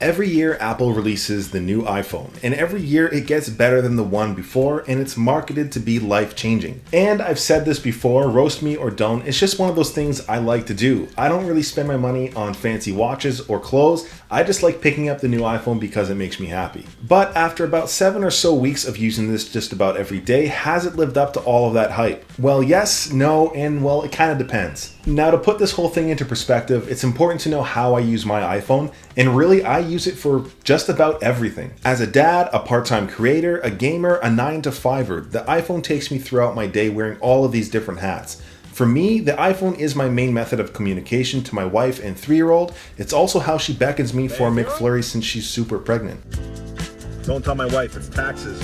Every year, Apple releases the new iPhone, and every year it gets better than the one before, and it's marketed to be life-changing. And I've said this before, roast me or don't, it's just one of those things I like to do. I don't really spend my money on fancy watches or clothes, I just like picking up the new iPhone because it makes me happy. But after about 7 or so weeks of using this just about every day, has it lived up to all of that hype? Well, yes, no, and well, it kind of depends. Now, to put this whole thing into perspective, it's important to know how I use my iPhone, and really I use it for just about everything. As a dad, a part-time creator, a gamer, a 9-to-5-er, the iPhone takes me throughout my day wearing all of these different hats. For me, the iPhone is my main method of communication to my wife and 3-year-old. It's also how she beckons me for a McFlurry since she's super pregnant. Don't tell my wife, it's taxes.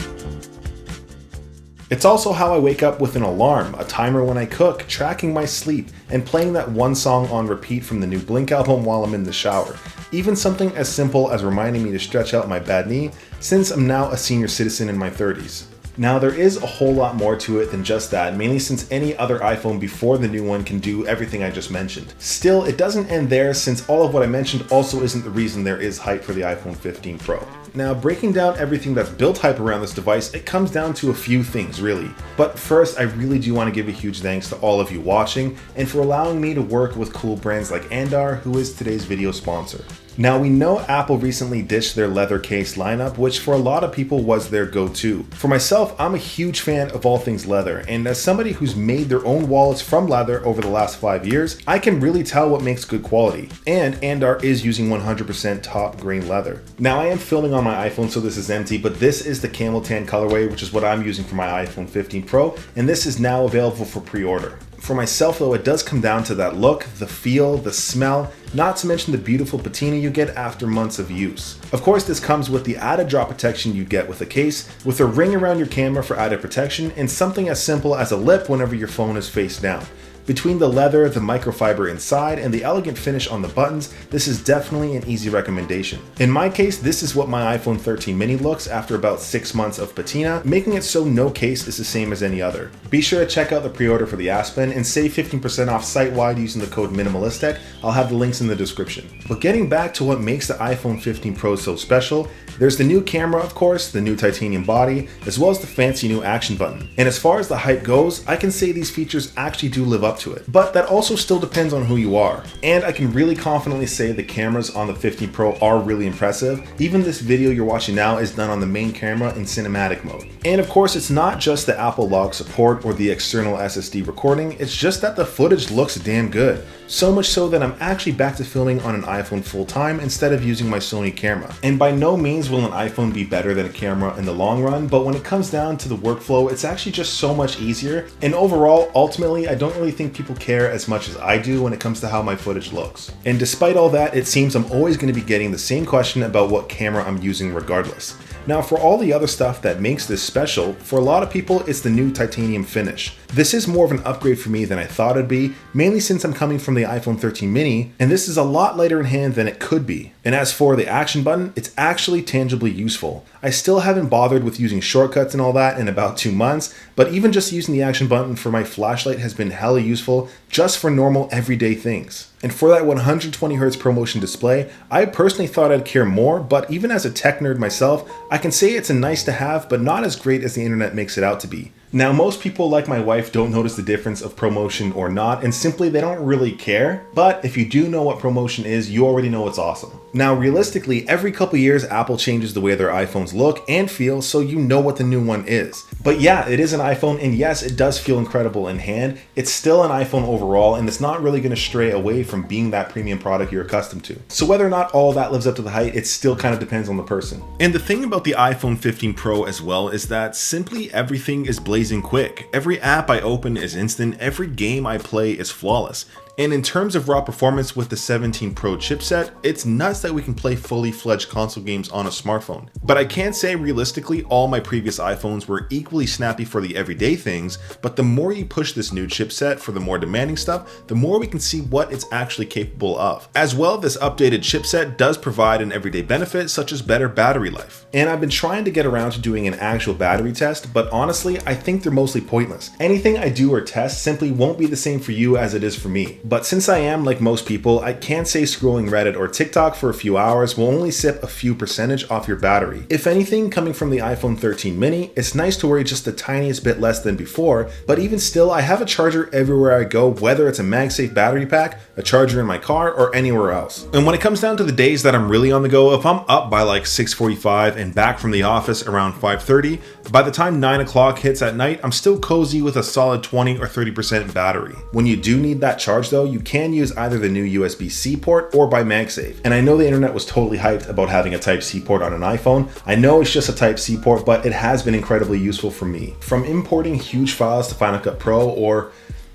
It's also how I wake up with an alarm, a timer when I cook, tracking my sleep, and playing that one song on repeat from the new Blink album while I'm in the shower. Even something as simple as reminding me to stretch out my bad knee, since I'm now a senior citizen in my 30s. Now, there is a whole lot more to it than just that, mainly since any other iPhone before the new one can do everything I just mentioned. Still, it doesn't end there, since all of what I mentioned also isn't the reason there is hype for the iPhone 15 Pro. Now, breaking down everything that's built hype around this device, it comes down to a few things, really. But first, I really do want to give a huge thanks to all of you watching, and for allowing me to work with cool brands like Andar, who is today's video sponsor. Now, we know Apple recently ditched their leather case lineup, which for a lot of people was their go-to. For myself, I'm a huge fan of all things leather, and as somebody who's made their own wallets from leather over the last 5 years, I can really tell what makes good quality. And Andar is using 100% top grain leather. Now, I am filming on my iPhone, so this is empty, but this is the camel tan colorway, which is what I'm using for my iPhone 15 Pro, and this is now available for pre-order. For myself though, it does come down to that look, the feel, the smell, not to mention the beautiful patina you get after months of use. Of course, this comes with the added drop protection you'd get with a case, with a ring around your camera for added protection, and something as simple as a lip whenever your phone is face down. Between the leather, the microfiber inside, and the elegant finish on the buttons, this is definitely an easy recommendation. In my case, this is what my iPhone 13 mini looks after about 6 months of patina, making it so no case is the same as any other. Be sure to check out the pre-order for the Aspen and save 15% off site-wide using the code MinimalisTech. I'll have the links in the description. But getting back to what makes the iPhone 15 Pro so special, there's the new camera, of course, the new titanium body, as well as the fancy new action button. And as far as the hype goes, I can say these features actually do live up to it. But that also still depends on who you are. And I can really confidently say the cameras on the 15 Pro are really impressive. Even this video you're watching now is done on the main camera in cinematic mode. And of course, it's not just the Apple log support or the external SSD recording, it's just that the footage looks damn good. So much so that I'm actually back to filming on an iPhone full time instead of using my Sony camera. And by no means will an iPhone be better than a camera in the long run, but when it comes down to the workflow, it's actually just so much easier. And overall, ultimately, I don't really think people care as much as I do when it comes to how my footage looks. And despite all that, it seems I'm always going to be getting the same question about what camera I'm using regardless. Now, for all the other stuff that makes this special, for a lot of people, it's the new titanium finish. This is more of an upgrade for me than I thought it'd be, mainly since I'm coming from the iPhone 13 mini, and this is a lot lighter in hand than it could be. And as for the action button, it's actually tangibly useful. I still haven't bothered with using shortcuts and all that in about 2 months, but even just using the action button for my flashlight has been hella useful just for normal everyday things. And for that 120Hz ProMotion display, I personally thought I'd care more, but even as a tech nerd myself, I can say it's a nice to have, but not as great as the internet makes it out to be. Now, most people like my wife don't notice the difference of ProMotion or not, and simply they don't really care, but if you do know what ProMotion is, you already know it's awesome. Now, realistically, every couple years, Apple changes the way their iPhones look and feel, so you know what the new one is. But yeah, it is an iPhone, and yes, it does feel incredible in hand. It's still an iPhone overall, and it's not really going to stray away from being that premium product you're accustomed to. So whether or not all of that lives up to the hype, it still kind of depends on the person. And the thing about the iPhone 15 Pro as well is that simply everything is blazing quick. Every app I open is instant, every game I play is flawless. And in terms of raw performance with the 17 Pro chipset, it's nuts that we can play fully fledged console games on a smartphone. But I can't say realistically all my previous iPhones were equally snappy for the everyday things, but the more you push this new chipset for the more demanding stuff, the more we can see what it's actually capable of. As well, this updated chipset does provide an everyday benefit such as better battery life. And I've been trying to get around to doing an actual battery test, but honestly, I think they're mostly pointless. Anything I do or test simply won't be the same for you as it is for me. But since I am like most people, I can't say scrolling Reddit or TikTok for a few hours will only sip a few percentage off your battery. If anything, coming from the iPhone 13 mini, it's nice to worry just the tiniest bit less than before, but even still, I have a charger everywhere I go, whether it's a MagSafe battery pack, a charger in my car, or anywhere else. And when it comes down to the days that I'm really on the go, if I'm up by like 6:45 and back from the office around 5:30, by the time 9 o'clock hits at night, I'm still cozy with a solid 20 or 30% battery. When you do need that charge though, you can use either the new USB-C port or by MagSafe. And I know the internet was totally hyped about having a Type-C port on an iPhone. I know it's just a Type-C port, but it has been incredibly useful for me. From importing huge files to Final Cut Pro, or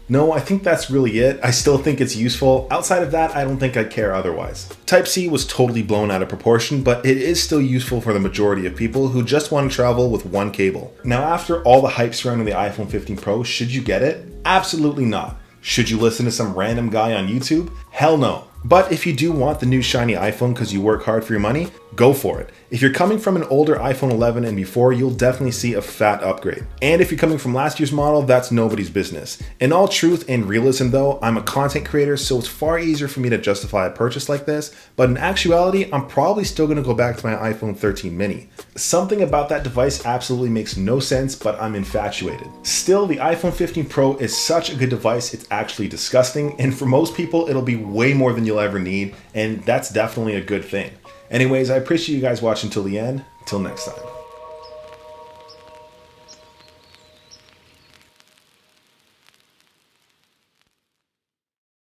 no, I think that's really it. I still think it's useful. Outside of that, I don't think I'd care otherwise. Type-C was totally blown out of proportion, but it is still useful for the majority of people who just want to travel with one cable. Now, after all the hype surrounding the iPhone 15 Pro, should you get it? Absolutely not. Should you listen to some random guy on YouTube? Hell no. But if you do want the new shiny iPhone because you work hard for your money, go for it. If you're coming from an older iPhone 11 and before, you'll definitely see a fat upgrade. And if you're coming from last year's model, that's nobody's business. In all truth and realism though, I'm a content creator, so it's far easier for me to justify a purchase like this, but in actuality, I'm probably still gonna go back to my iPhone 13 mini. Something about that device absolutely makes no sense, but I'm infatuated. Still, the iPhone 15 Pro is such a good device, it's actually disgusting, and for most people, it'll be way more than you'll ever need, and that's definitely a good thing. Anyways, I appreciate you guys watching till the end. Till next time.